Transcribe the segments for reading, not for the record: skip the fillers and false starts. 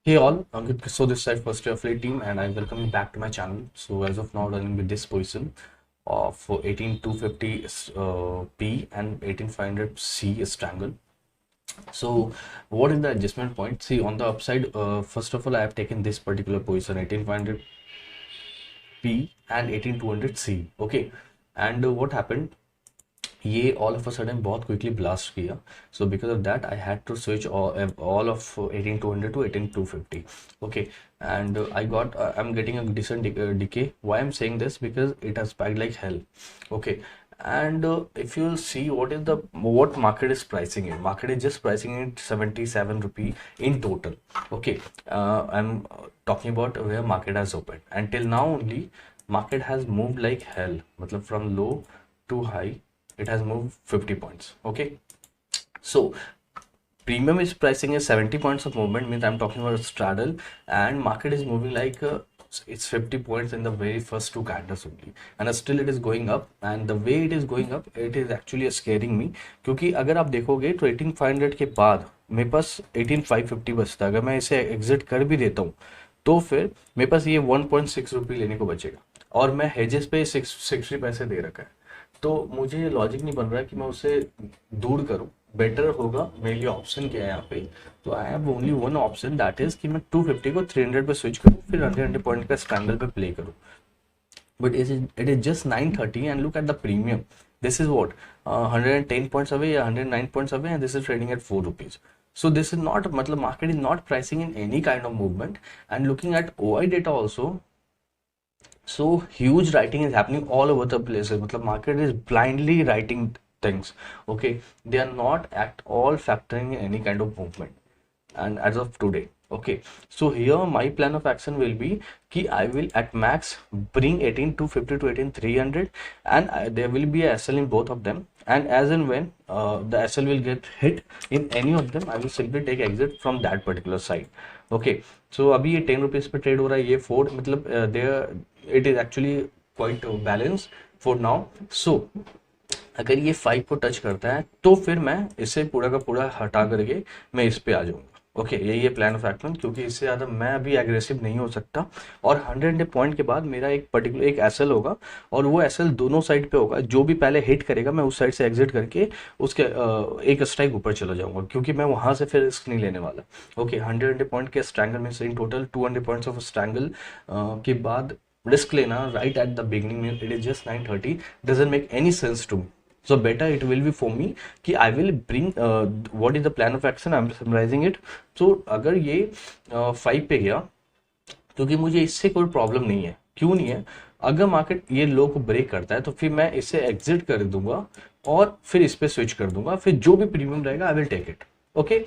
Hey all, Ankit so this side first year affiliate team and I welcome you back to my channel. So as of now running with this position of 18250 P and 18500 C strangle. So what is the adjustment point? See on the upside, first of all I have taken this particular position 18500 P and 18200 C. Okay, and what happened? ये all of a sudden बहुत quickly blast किया so because of that I had to switch all of 18200 to 18250. Okay, and I got I'm getting a decent decay. Why I'm saying this? Because it has spiked like hell. Okay, and if you see what market is pricing it, market is just pricing it 77 rupee in total. Okay, I'm talking about where market has opened, and till now only market has moved like hell, matlab from low to high it has moved 50 points. Okay, so premium is pricing is 70 points of movement, means I'm talking about a straddle, and market is moving like it's 50 points in the very first two candles only, and still it is going up, and the way it is going up it is actually scaring me. क्योंकि अगर आप देखोगे तो 18500 के बाद मेरे पास 18550 बचता है, अगर मैं इसे एग्जिट कर भी देता हूँ तो फिर मेरे पास ये 1.6 रुपये लेने को बचेगा, और मैं हेजेस पे 60 पैसे दे रखा है। तो मुझे ये लॉजिक नहीं बन रहा है कि मैं उसे दूर करूं। बेटर होगा मेरे लिए ऑप्शन क्या है यहाँ पे, तो I have only one option, that is कि मैं 250 को 300 पे स्विच करूं, फिर 100 पॉइंट का स्ट्रैंगल पे प्ले करूं। But it is just 930 and look at the premium. This is what 110 points away, 109 points away, and this is trading at 4 rupees. So this is not, matlab market is not pricing in any kind of movement. And looking at OI data also, so huge writing is happening all over the places, matlab market is blindly writing things. Okay, they are not at all factoring in any kind of movement, and as of today. Okay, so here my plan of action will be कि I will at max bring 18250 to 18300, and there will be a SL in both of them, and as and when the SL will get hit in any of them I will simply take exit from that particular side. Okay, so अभी ये 10 rupees पे trade हो रहा है, ये 4 मतलब there it is actually quite balance for now. So अगर ये 5 को टच करता है तो फिर मैं इसे पूरा का पूरा हटा करके मैं इस पे आ जाऊंगा. ओके, यही है प्लान ऑफ एक्शन, क्योंकि इससे ज़्यादा मैं अभी एग्रेसिव नहीं हो सकता. और 100 पॉइंट के बाद मेरा एक पर्टिकुलर एक एसएल होगा, और वो एसएल दोनों साइड पे होगा. जो भी पहले हिट करेगा मैं उस साइड से एग्जिट करके उसके एक स्ट्राइक ऊपर चला जाऊंगा, क्योंकि मैं वहां से फिर रिस्क नहीं लेने वाला. ओके, 100 पॉइंट के स्ट्रैंगल में से in total 200 points of strangle के बाद रिस्क लेना राइट एट द बिगनिंग में it is just 930 doesn't make any sense to me. So better it will be for me कि I will bring what is the plan of action, I'm summarizing it. So अगर ये 5 पे गया, क्योंकि मुझे इससे कोई प्रॉब्लम नहीं है. क्यों नहीं है? अगर मार्केट ये लो को ब्रेक करता है तो फिर मैं इसे एग्जिट कर दूंगा और फिर इस पे स्विच कर दूंगा, फिर जो भी प्रीमियम रहेगा I will take it. Okay,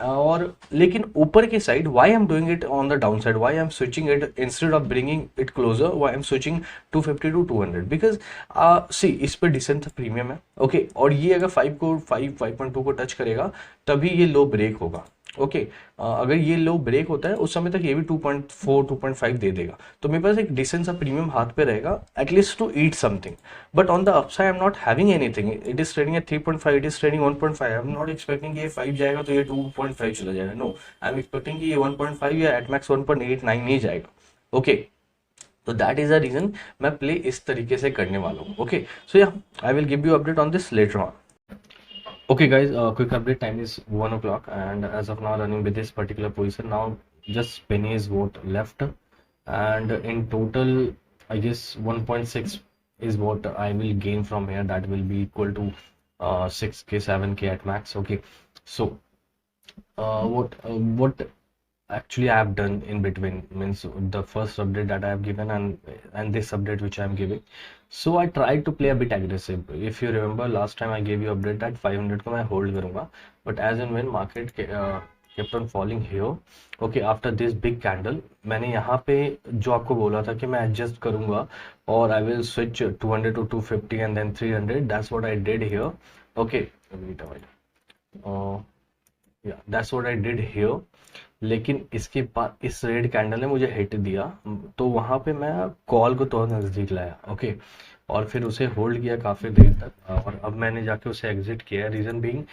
और लेकिन ऊपर की side why I am doing it on the down side, why I am switching it instead of bringing it closer, why I am switching 250 to 200, because see इस पे decent premium है. Okay, और ये अगर 5.2 को टच करेगा तभी ये लो ब्रेक होगा. ओके, अगर ये लो ब्रेक होता है उस समय तक ये भी 2.4 2.5 दे देगा, तो मेरे पास एक डिसेंट सा प्रीमियम हाथ पे रहेगा at least to eat something. But on the upside I am not having anything, it is trading at 3.5, it is trading 1.5. I am not expecting ये 5 जाएगा तो ये 2.5 चला जाएगा. नो, आई एम एक्सपेक्टिंग कि ये 1.5 या एट मैक्स 1.89 नहीं जाएगा. ओके, तो दैट इज द रीजन मैं प्ले इस तरीके से करने वाला हूँ. Okay, so yeah I will give you update on this later on. Okay guys, quick update, time is 1 o'clock and as of now running with this particular position. Now just penny is what left, and in total I guess 1.6 is what I will gain from here, that will be equal to 6k 7k at max. Okay, so what actually I have done in between, means the first update that I have given and this update which I am giving. So I tried to play a bit aggressive. If you remember last time I gave you update that 500 को मैं hold करूँगा, but as and when market kept on falling here, okay, after this big candle मैंने यहाँ पे जो आपको बोला था कि मैं adjust करूँगा और I will switch 200 to 250 and then 300. That's what I did here. Okay, wait a minute. That's what I did here. लेकिन इसके बाद इस रेड कैंडल ने मुझे हिट दिया, तो वहां पे मैं कॉल को थोड़ा नजदीक लाया. ओके, और फिर उसे होल्ड किया काफी देर तक, और अब मैंने जाके उसे एग्जिट किया. Reason being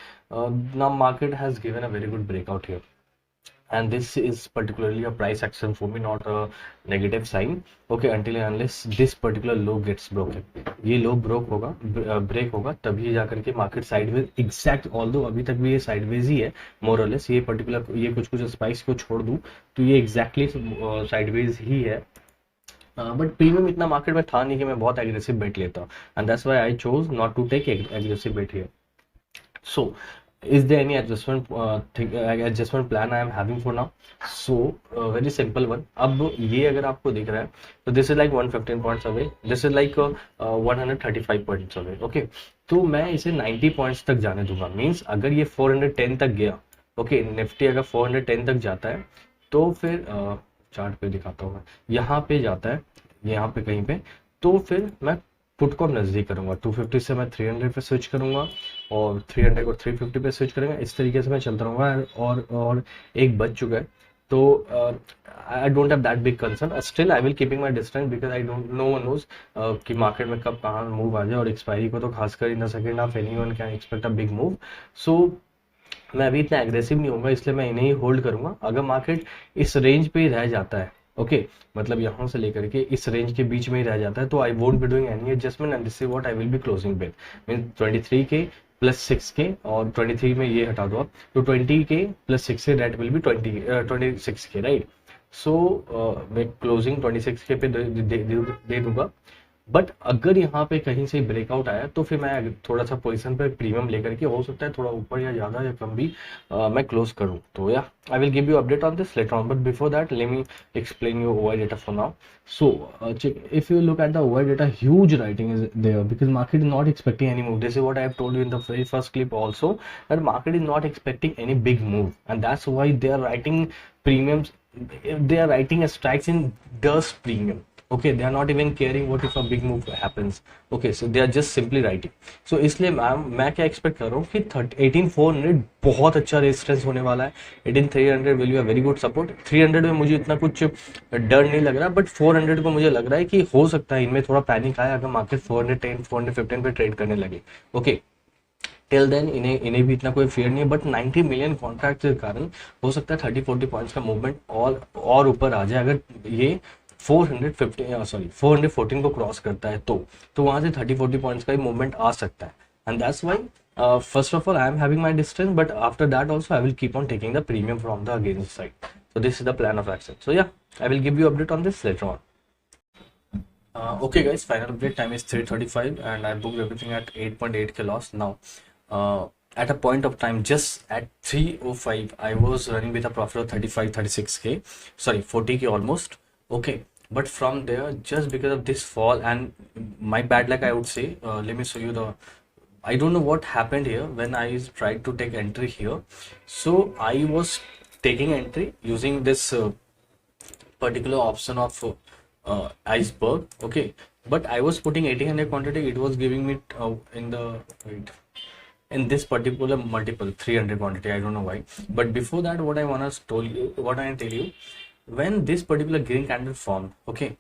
now market has given a very good breakout here, and this is particularly a price action for me, not a negative sign. Okay, until and unless this particular low gets broken, ये लो broke होगा, break होगा, तभी जा करके market sideways exact, although अभी तक भी ये साइडवेज ही है मोर और लेस, ये पर्टिकुलर ये कुछ कुछ स्पाइस को छोड़ दूं तो ये एग्जैक्टली साइडवेज ही है। बट प्रीमियम इतना मार्केट में था नहीं कि मैं बहुत एग्रेसिव बेट लेता, and that's why I chose not to take aggressive bet here. So, is there any adjustment plan I am having for now? So, very simple one. अब ये अगर आपको दिख रहा है तो this is like 115 points away. This is like 135 points away. Okay. तो मैं इसे 90 points तक जाने दूंगा. Means अगर ये 410 तक गया, okay, निफ्टी अगर 410 तक जाता है तो फिर चार्ट पे दिखाता हूँ मैं, यहाँ पे जाता है, यहाँ पे कहीं पे, तो फिर मैं पुट को नजदीक करूंगा, 250 से मैं 300 पे स्विच करूंगा और 300 को 350 पे स्विच करेंगे, इस तरीके से मैं चलता रहूंगा। और एक बच चुका है, तो I don't have that big concern, still I will keeping my distance because I don't, no one knows कि मार्केट में कब कहाँ मूव आ जाए, और एक्सपायरी को तो खास कर in the second half anyone can expect a big move. So मैं अभी इतना एग्रेसिव नहीं होऊंगा, इसलिए मैं इन्हें ही होल्ड करूंगा। अगर मार्केट इस रेंज पे ही रह जाता है, ओके, मतलब यहाँ से लेकर के इस रेंज के बीच में ही रह जाता है, तो I won't be doing any adjustment, and this is what I will be closing with. Mean 23 के प्लस 6 के, और 23 में ये हटा दो आप, तो 20 के plus 6 say that will be 26 के, राइट। सो मैं क्लोजिंग 26 के पे दे दूंगा। बट अगर यहाँ पे कहीं से ब्रेकआउट आया तो फिर मैं थोड़ा सा पोजीशन पे प्रीमियम लेकर के, हो सकता है थोड़ा ऊपर या ज्यादा या कम भी मैं क्लोज करूँ। तो या I will give you update on this later on, but before that let me explain your OI data for now. So if you look at the OI data, huge writing is there because market is not expecting any move. This is what I have told you in the very first clip also, that market is not expecting any big move, and that's why they are writing premiums, they are writing a strikes in this premium. Okay, they are not even caring what if a big move happens. Okay, so they are just simply writing. So इसलिए मैं क्या expect कर रहा हूँ कि 18400 बहुत अच्छा resistance होने वाला है, 18300 will be a very good support. 300 में मुझे इतना कुछ डर नहीं लग रहा, बट 400 को मुझे लग रहा है कि हो सकता है इनमें थोड़ा पैनिक आए अगर मार्केट 410 415 पे ट्रेड करने लगे। ओके, टिल देन इन्हें भी इतना कोई फेयर नहीं है, बट 90 मिलियन कॉन्ट्रैक्ट के कारण हो सकता है 30-40 पॉइंट्स का मूवमेंट और ऊपर आ जाए। अगर ये 414 को क्रॉस करता है तो वहां से 30-40 पॉइंट्स का ही मूवमेंट आ सकता है, and that's why first of all I am having my distance, but after that also I will keep on taking the premium from the against side. So this is the plan of action. So yeah I will give you update on this later on. Okay guys, final update time is 3:35 and I booked everything at 8.8k loss. Now at a point of time just at 3:05 I was running with a profit of 35-36k, sorry 40k almost. Okay, but from there, just because of this fall and my bad luck, I would say, let me show you the, I don't know what happened here when I tried to take entry here. So I was taking entry using this particular option of iceberg. Okay, but I was putting 1800 quantity, it was giving me in the wait, in this particular multiple 300 quantity, I don't know why. But before that, what I want to tell you, when this particular green candle formed, okay,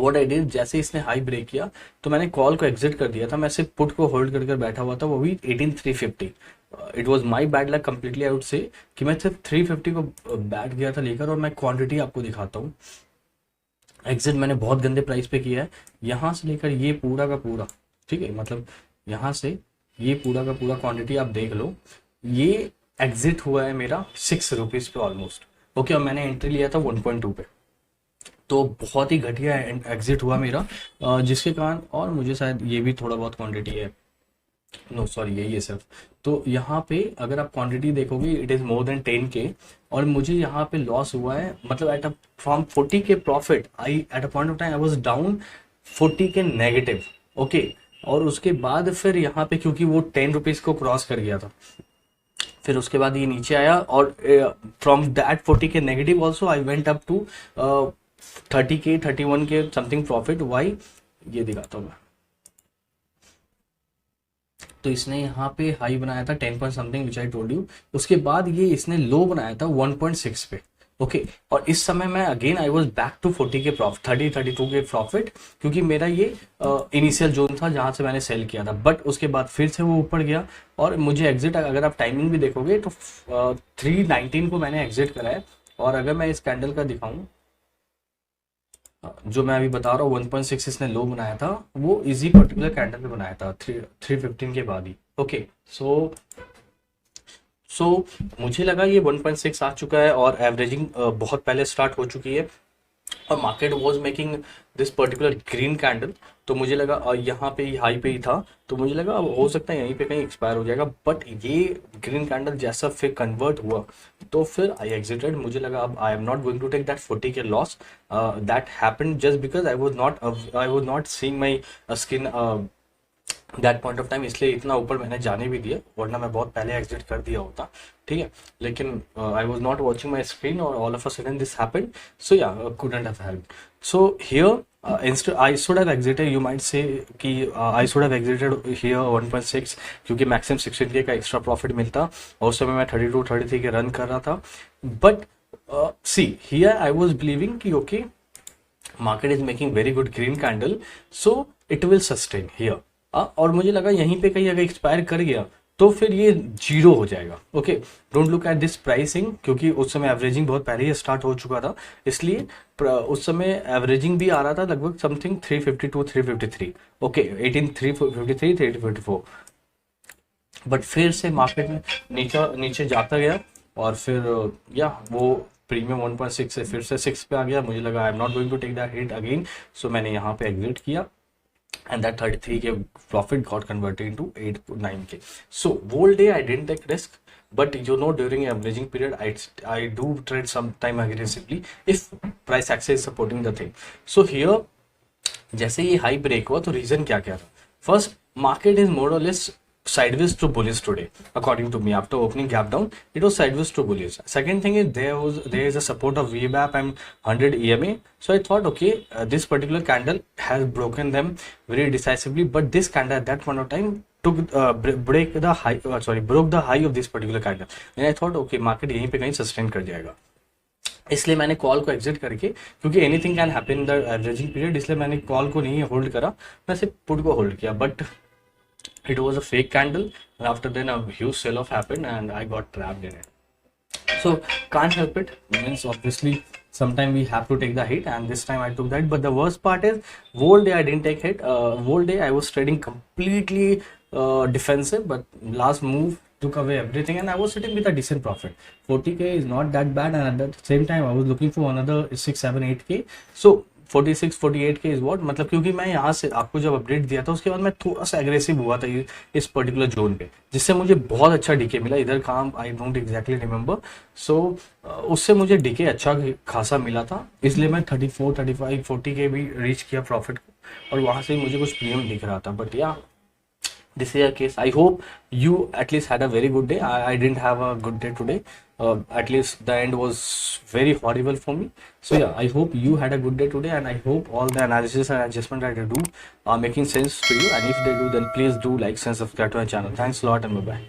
what I did, जैसे इसने high break किया तो मैंने call को exit कर दिया था, मैं सिर्फ पुट को होल्ड कर बैठा हुआ था, वो भी 18350। It was my bad luck completely, I would say कि मैं सिर्फ 350 को बैठ गया था लेकर, और मैं क्वांटिटी आपको दिखाता हूँ। एग्जिट मैंने बहुत गंदे प्राइस पे किया है, यहाँ से लेकर ये पूरा का पूरा, ठीक है, मतलब यहाँ से ये पूरा का पूरा क्वांटिटी आप देख लो, ये एग्जिट हुआ है मेरा 6 रुपीज पे ऑलमोस्ट। ओके, और मैंने एंट्री लिया था 1.2 पे, तो बहुत ही घटिया एग्जिट हुआ मेरा, जिसके कारण, और मुझे शायद ये भी थोड़ा बहुत क्वांटिटी है, नो सॉरी यही है सिर्फ। तो यहाँ पे अगर आप क्वांटिटी देखोगे it is more than 10k, और मुझे यहाँ पे लॉस हुआ है, मतलब at a from 40k profit I at a point of time I was down 40k negative. Okay, और उसके बाद फिर यहाँ पे क्योंकि वो 10 रुपीज को क्रॉस कर गया था, फिर उसके बाद ये नीचे आया, और from that 40k negative also I went up to 30k 31k something profit. Why, ये दिखाता हूँ मैं। तो इसने यहाँ पे हाई बनाया था 10 point something which I told you, उसके बाद ये इसने लो बनाया था 1.6 पे। ओके और इस समय मैं again I was back to 40 K profit, 32 के प्रॉफिट, क्योंकि मेरा ये इनिशियल जोन था जहां से मैंने सेल किया था। बट उसके बाद फिर से वो ऊपर गया और मुझे एग्जिट, अगर आप टाइमिंग भी देखोगे तो 319 को मैंने एग्जिट करा है। और अगर मैं इस कैंडल का दिखाऊं, जो मैं अभी बता रहा हूँ 1.6 इसने लो बनाया था, वो इसी पर्टिकुलर कैंडल पे बनाया था 315 के बाद ही। ओके सो सो मुझे लगा ये 1.6 आ चुका है और एवरेजिंग बहुत पहले स्टार्ट हो चुकी है और market was making this particular green candle. तो मुझे लगा यहाँ पे ही हाई पे ही था, तो मुझे लगा अब हो सकता है यहीं पे कहीं एक्सपायर हो जाएगा। बट ये ग्रीन कैंडल जैसा फिर कन्वर्ट हुआ तो फिर आई एग्जिटेड। मुझे लगा अब I am not going to take that 40 K loss that happened just because I was not seeing my skin that point of time, इसलिए इतना ऊपर मैंने जाने भी दिया, वरना मैं बहुत पहले एग्जिट कर दिया होता। ठीक है, लेकिन I was not watching my screen और all of a sudden this happened, so yeah couldn't have helped. So here instead I should have exited, you might say कि I should have exited here 1.6 क्योंकि maximum 16K का extra profit मिलता और उस समय मैं 32 33 के रन कर रहा था। But see here I was believing कि okay market is making very good green candle, so it will sustain here. और मुझे लगा यहीं पे कहीं अगर एक्सपायर कर गया तो फिर ये जीरो हो जाएगा। Okay, don't look at this pricing, क्योंकि उस समय एवरेजिंग बहुत पहले ही स्टार्ट हो चुका था, इसलिए उस समय एवरेजिंग भी आ रहा था लगभग समथिंग 352 353। ओके 18 353 354। बट फिर से मार्केट में नीचे नीचे जाता गया और फिर या वो प्रीमियम 1.6 से फिर से 6 पे आ गया। मुझे लगा I am not going to take that hit again, so मैंने यहाँ पे एग्जिट किया and that 33K profit got converted into 8 to 9K. So whole day I didn't take risk, but you know during averaging period I do trade sometime aggressively if price action is supporting the thing. So here जैसे ये high break हुआ तो reason क्या क्या था? First, market is more और less sideways to bullish today according to me. After opening gap down, it was sideways to bullish. Second thing is there is a support of VWAP and 100 EMA, so I thought okay, this particular candle has broken them very decisively, but this candle at that point of time took broke the high of this particular candle, and I thought okay market यहीं पे कहीं sustain कर जाएगा, इसलिए मैंने call को exit करके, क्योंकि anything can happen in the averaging period, इसलिए मैंने कॉल को नहीं होल्ड करा, मैं सिर्फ पुट को होल्ड किया। But it was a fake candle, and after then a huge sell off happened and I got trapped in it. So can't help it, means obviously sometime we have to take the hit, and this time I took that. But the worst part is whole day I didn't take hit. Whole day I was trading completely defensive, but last move took away everything and I was sitting with a decent profit. 40K is not that bad, and at the same time I was looking for another 6 7 8K. So 46 48K is what, मतलब क्योंकि मैं यहाँ से आपको जब update दिया था उसके बाद मैं थोड़ा सा एग्रेसिव हुआ था इस पर्टिकुलर जोन पे, जिससे मुझे बहुत अच्छा डीके मिला। इधर काम आई डोंट एग्जैक्टली रिमेंबर, सो उससे मुझे डीके अच्छा खासा मिला था, इसलिए मैं 34 35 40K भी रीच किया प्रॉफिट को, और वहाँ से मुझे कुछ प्रीमियम दिख रहा था। बट या this is a case. I hope you at least had a very good day. I didn't have a good day today. At least the end was very horrible for me. So yeah, I hope you had a good day today, and I hope all the analysis and adjustment that I do are making sense to you. And if they do, then please do like and subscribe to my channel. Thanks a lot and bye bye.